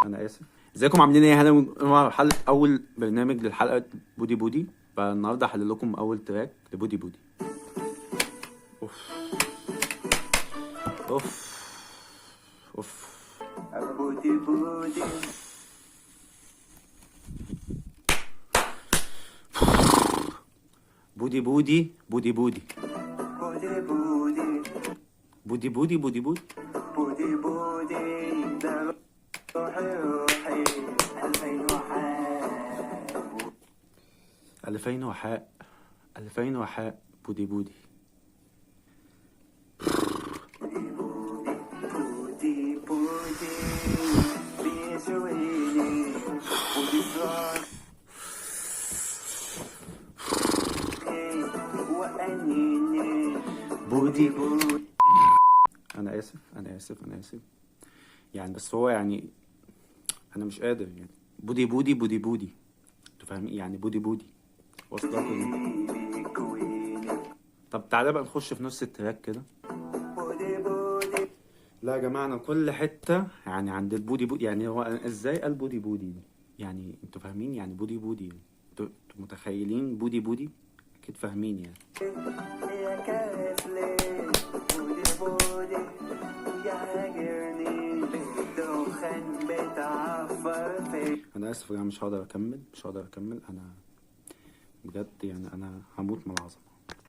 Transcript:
انا اسف. ازيكم عاملين ايه؟ هلا حلقه اول برنامج للحلقه بودي بودي. فالنهارده هحلل لكم اول تراك لبودي بودي. اوف اوف اوف. بودي بودي بودي بودي بودي بودي بودي بودي بودي بودي بودي بودي. بودي بودي ده روحي روحي 2000 وحاء 2000 وحاء بودي بودي. بودي بودي بيشويني بودي صار وأنيني بودي بودي انا اسف يعني، بس هو يعني انا مش قادر يعني. بودي بودي بودي بودي، انتوا فاهمين يعني بودي بودي وصلكم. كويني طب تعالى بقى نخش في نص التراك كده. بودي بودي لا يا جماعه، انا كل حته يعني عند البودي بودي. يعني هو ازاي قال بودي بودي دي؟ يعني انتوا فاهمين يعني بودي بودي؟ انتوا متخيلين بودي بودي؟ اكيد فاهمين يعني. يا كاسلي بودي بودي يا هاجرني دخان بتعفر في انا اسف يا جماعه، مش هقدر اكمل انا بجد يعني، انا هموت من العظمه.